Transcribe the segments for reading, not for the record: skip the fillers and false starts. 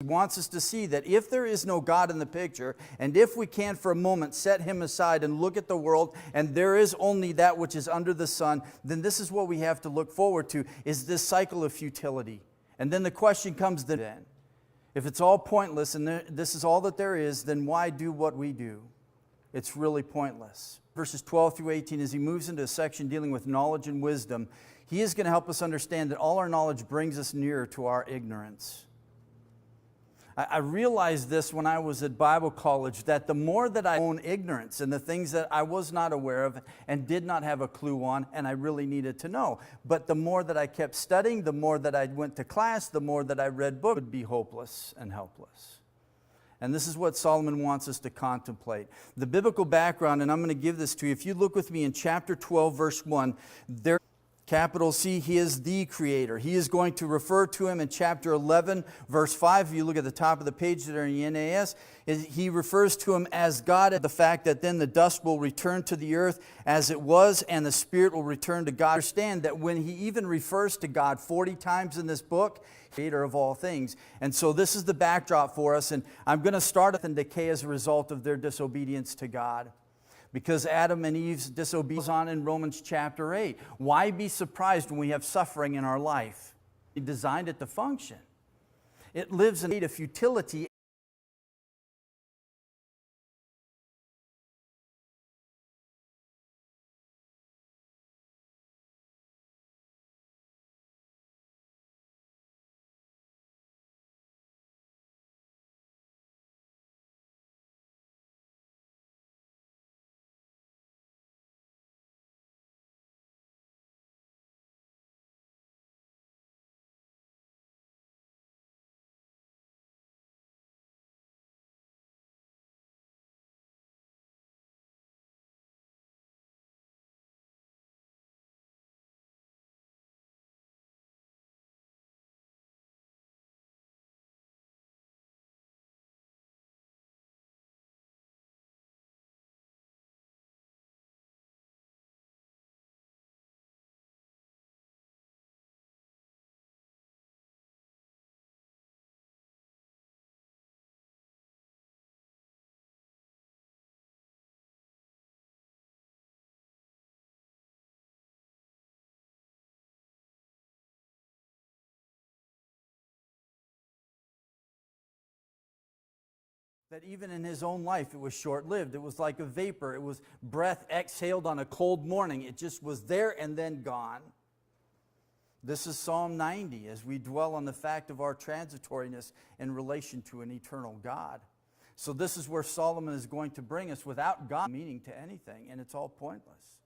wants us to see that if there is no God in the picture, and if we can for a moment set him aside and look at the world, and there is only that which is under the sun, then this is what we have to look forward to, is this cycle of futility. And then the question comes then, if it's all pointless and this is all that there is, then why do what we do? It's really pointless. Verses 12 through 18, as he moves into a section dealing with knowledge and wisdom, he is going to help us understand that all our knowledge brings us nearer to our ignorance. I realized this when I was at Bible college, that the more that I own ignorance and the things that I was not aware of and did not have a clue on, and I really needed to know. But the more that I kept studying, the more that I went to class, the more that I read books, would be hopeless and helpless. And this is what Solomon wants us to contemplate. The biblical background, and I'm going to give this to you. If you look with me in chapter 12, verse 1, there, capital C, he is the creator. He is going to refer to him in chapter 11, verse 5. If you look at the top of the page there in the NAS, he refers to him as God, the fact that then the dust will return to the earth as it was, and the spirit will return to God. Understand that when he even refers to God 40 times in this book, creator of all things. And so this is the backdrop for us, and I'm going to start with decay as a result of their disobedience to God. Because Adam and Eve's disobedience goes on in Romans chapter 8. Why be surprised when we have suffering in our life? He designed it to function. It lives in a state of futility. That even in his own life, it was short-lived. It was like a vapor. It was breath exhaled on a cold morning. It just was there and then gone. This is Psalm 90, as we dwell on the fact of our transitoriness in relation to an eternal God. So this is where Solomon is going to bring us without God meaning to anything, and it's all pointless.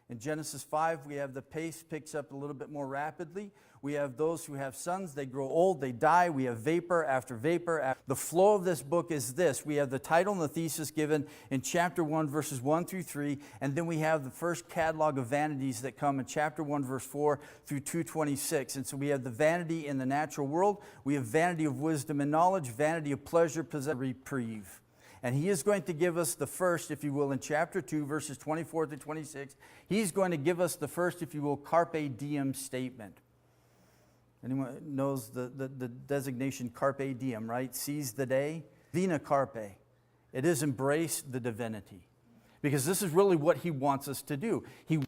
In Genesis 5, we have the pace picks up a little bit more rapidly. We have those who have sons, they grow old, they die. We have vapor after vapor. The flow of this book is this. We have the title and the thesis given in chapter 1, verses 1 through 3, and then we have the first catalog of vanities that come in chapter 1, verse 4 through 226. And so we have the vanity in the natural world. We have vanity of wisdom and knowledge, vanity of pleasure, possession, reprieve. And he is going to give us the first, if you will, in chapter 2, verses 24 to 26. He's going to give us the first, if you will, Carpe Diem statement. Anyone knows the designation Carpe Diem, right? Seize the day. Vina Carpe. It is embrace the divinity. Because this is really what he wants us to do. He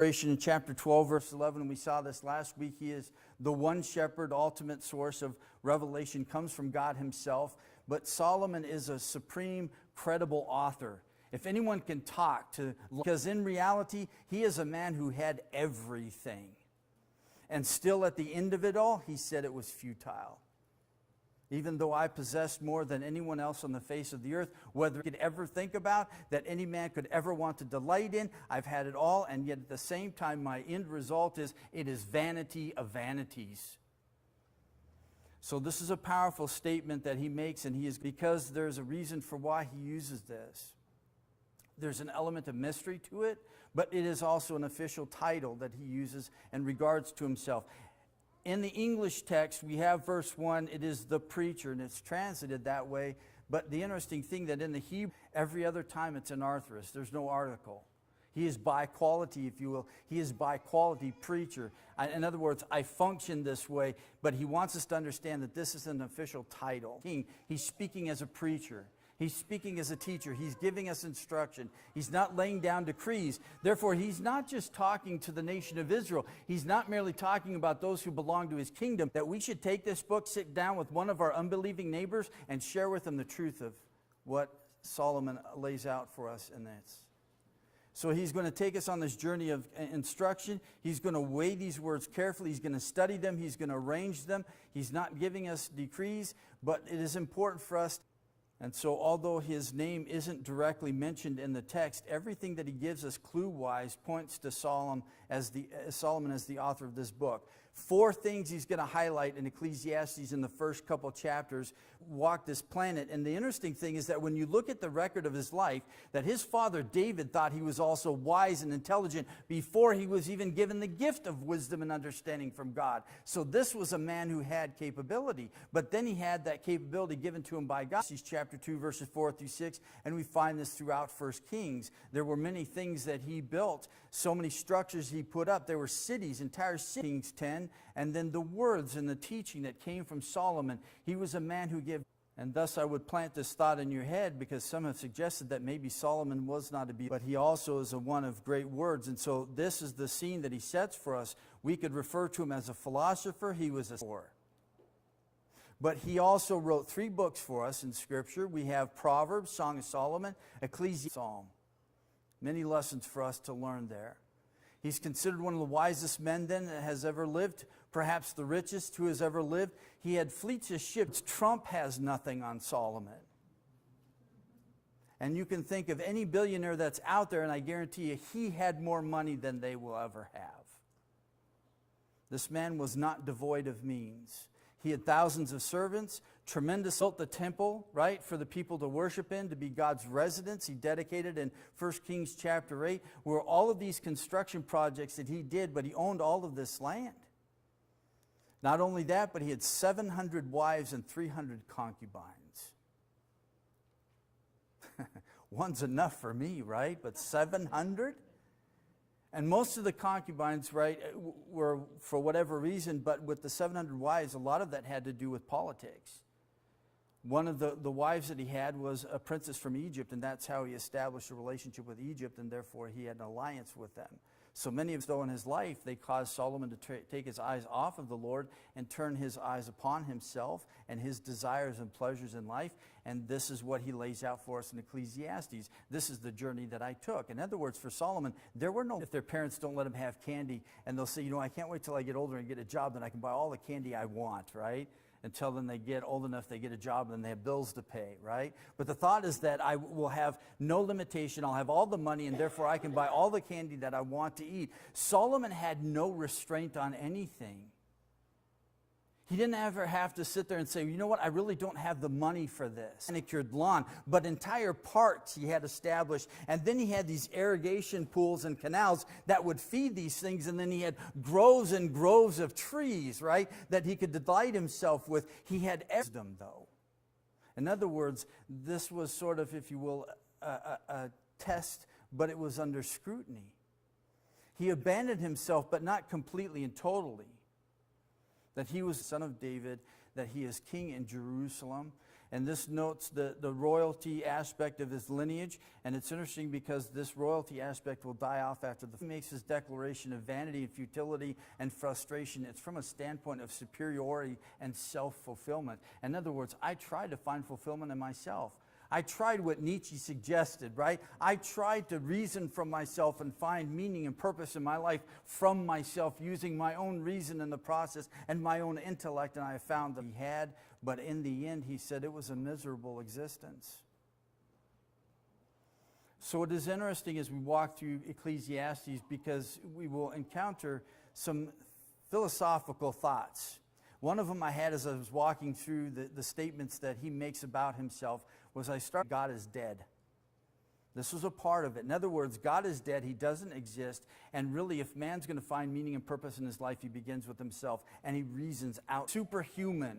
in chapter 12, verse 11, we saw this last week. He is the one shepherd, ultimate source of revelation, comes from God himself. But Solomon is a supreme, credible author. If anyone can talk to, because in reality, he is a man who had everything. And still at the end of it all, he said it was futile. Even though I possessed more than anyone else on the face of the earth, whether I could ever think about, that any man could ever want to delight in, I've had it all, and yet at the same time, my end result is, it is vanity of vanities. So this is a powerful statement that he makes, and he is, because there's a reason for why he uses this. There's an element of mystery to it, but it is also an official title that he uses in regards to himself. In the English text, we have verse 1, it is the preacher, and it's translated that way. But the interesting thing that in the Hebrew, every other time it's an arthrist. There's no article. He is by quality, if you will. He is by quality preacher. In other words, I function this way, but he wants us to understand that this is an official title. He's speaking as a preacher. He's speaking as a teacher. He's giving us instruction. He's not laying down decrees. Therefore, he's not just talking to the nation of Israel. He's not merely talking about those who belong to his kingdom, that we should take this book, sit down with one of our unbelieving neighbors, and share with them the truth of what Solomon lays out for us in this. So he's going to take us on this journey of instruction. He's going to weigh these words carefully. He's going to study them. He's going to arrange them. He's not giving us decrees, but it is important for us. And so although his name isn't directly mentioned in the text, everything that he gives us clue-wise points to Solomon as the author of this book. 4 things he's going to highlight in Ecclesiastes in the first couple chapters walk this planet. And the interesting thing is that when you look at the record of his life, that his father David thought he was also wise and intelligent before he was even given the gift of wisdom and understanding from God. So this was a man who had capability. But then he had that capability given to him by God. Chapter 2, verses 4 through 6, and we find this throughout 1 Kings. There were many things that he built, so many structures he put up. There were cities, entire cities. Kings 10, and then the words and the teaching that came from Solomon. He was a man who gave, and thus I would plant this thought in your head, because some have suggested that maybe Solomon was not a beast, but he also is a one of great words. And so this is the scene that he sets for us. We could refer to him as a philosopher. He was a scholar. But he also wrote 3 books for us in Scripture. We have Proverbs, Song of Solomon, Ecclesiastes, Psalm. Many lessons for us to learn there. He's considered one of the wisest men then that has ever lived, perhaps the richest who has ever lived. He had fleets of ships. Trump has nothing on Solomon. And you can think of any billionaire that's out there, and I guarantee you he had more money than they will ever have. This man was not devoid of means. He had thousands of servants, tremendous, built the temple, right, for the people to worship in, to be God's residence. He dedicated in 1 Kings chapter 8, where all of these construction projects that he did, but he owned all of this land. Not only that, but he had 700 wives and 300 concubines. One's enough for me, right? But 700? And most of the concubines, right, were for whatever reason, but with the 700 wives, a lot of that had to do with politics. One of the wives that he had was a princess from Egypt, and that's how he established a relationship with Egypt, and therefore he had an alliance with them. So many of us, though, in his life, they caused Solomon to take his eyes off of the Lord and turn his eyes upon himself and his desires and pleasures in life. And this is what he lays out for us in Ecclesiastes. This is the journey that I took. In other words, for Solomon, there were no, if their parents don't let him have candy, and they'll say, you know, I can't wait till I get older and get a job, then I can buy all the candy I want, right? Until then they get old enough, they get a job, and then they have bills to pay, right? But the thought is that I will have no limitation. I'll have all the money, and therefore I can buy all the candy that I want to eat. Solomon had no restraint on anything. He didn't ever have to sit there and say, you know what, I really don't have the money for this. Manicured lawn, but entire parks he had established. And then he had these irrigation pools and canals that would feed these things. And then he had groves and groves of trees, right, that he could delight himself with. He had wisdom, though. In other words, this was sort of, if you will, a test, but it was under scrutiny. He abandoned himself, but not completely and totally. That he was the son of David, that he is king in Jerusalem. And this notes the royalty aspect of his lineage. And it's interesting because this royalty aspect will die off after he makes his declaration of vanity and futility and frustration. It's from a standpoint of superiority and self-fulfillment. In other words, I try to find fulfillment in myself. I tried what Nietzsche suggested, right? I tried to reason from myself and find meaning and purpose in my life from myself, using my own reason in the process and my own intellect, and I found that he had, but in the end, he said it was a miserable existence. So it is interesting as we walk through Ecclesiastes, because we will encounter some philosophical thoughts. One of them I had as I was walking through the statements that he makes about himself was, I started, God is dead. This was a part of it. In other words, God is dead. He doesn't exist. And really, if man's going to find meaning and purpose in his life, he begins with himself. And he reasons out. Superhuman.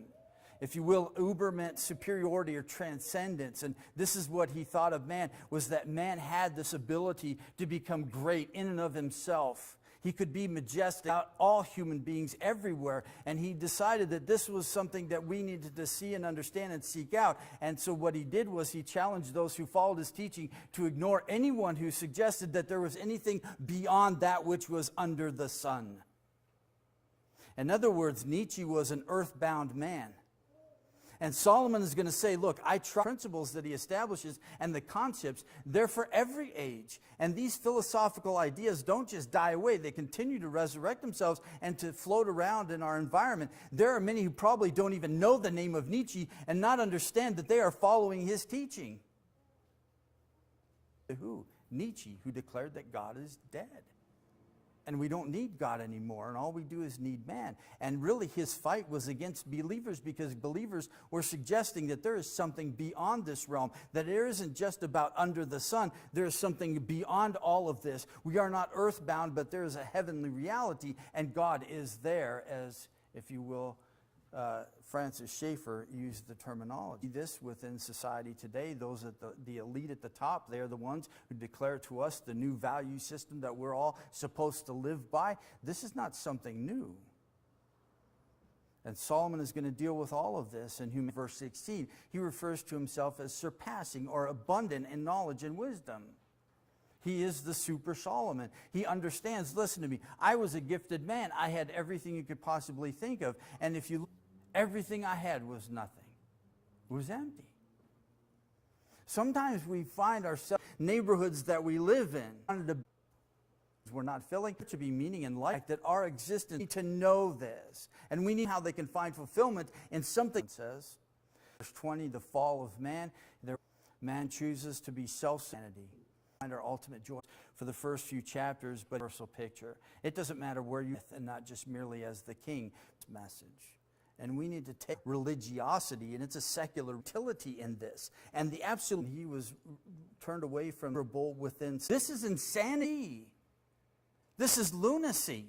If you will, uber meant superiority or transcendence. And this is what he thought of man, was that man had this ability to become great in and of himself. He could be majestic out all human beings everywhere. And he decided that this was something that we needed to see and understand and seek out. And so what he did was he challenged those who followed his teaching to ignore anyone who suggested that there was anything beyond that which was under the sun. In other words, Nietzsche was an earthbound man. And Solomon is going to say, look, I try principles that he establishes and the concepts, they're for every age. And these philosophical ideas don't just die away. They continue to resurrect themselves and to float around in our environment. There are many who probably don't even know the name of Nietzsche and not understand that they are following his teaching. Who? Nietzsche, who declared that God is dead. And we don't need God anymore, and all we do is need man. And really his fight was against believers, because believers were suggesting that there is something beyond this realm, that it isn't just about under the sun. There is something beyond all of this. We are not earthbound, but there is a heavenly reality, and God is there, as, if you will, Francis Schaeffer used the terminology. This within society today, those at the elite at the top, they're the ones who declare to us the new value system that we're all supposed to live by. This is not something new. And Solomon is going to deal with all of this in verse 16. He refers to himself as surpassing or abundant in knowledge and wisdom. He is the super Solomon. He understands, listen to me, I was a gifted man. I had everything you could possibly think of. And if you look, everything I had was nothing. It was empty. Sometimes we find ourselves in neighborhoods that we live in. We're not filling to be meaning in life, that our existence, we need to know this. And we need how they can find fulfillment in something. It says, verse 20, the fall of man. Man chooses to be self-sanity. Find our ultimate joy for the first few chapters, but universal picture. It doesn't matter where you are, and not just merely as the king message. And we need to take religiosity, and it's a secular utility in this. And the absolute, he was turned away from the bull within. This is insanity. This is lunacy.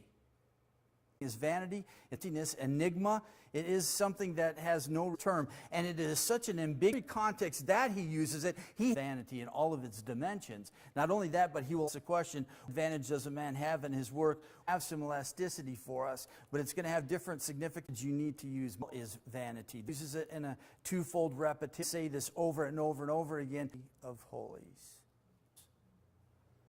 Is vanity, it's enigma. It is something that has no term, and it is such an ambiguous context that he uses it. He vanity in all of its dimensions. Not only that, but he will ask a question: what advantage does a man have in his work? Have some elasticity for us, but it's going to have different significance. You need to use is vanity. He uses it in a twofold repetition. Say this over and over and over again: of holies.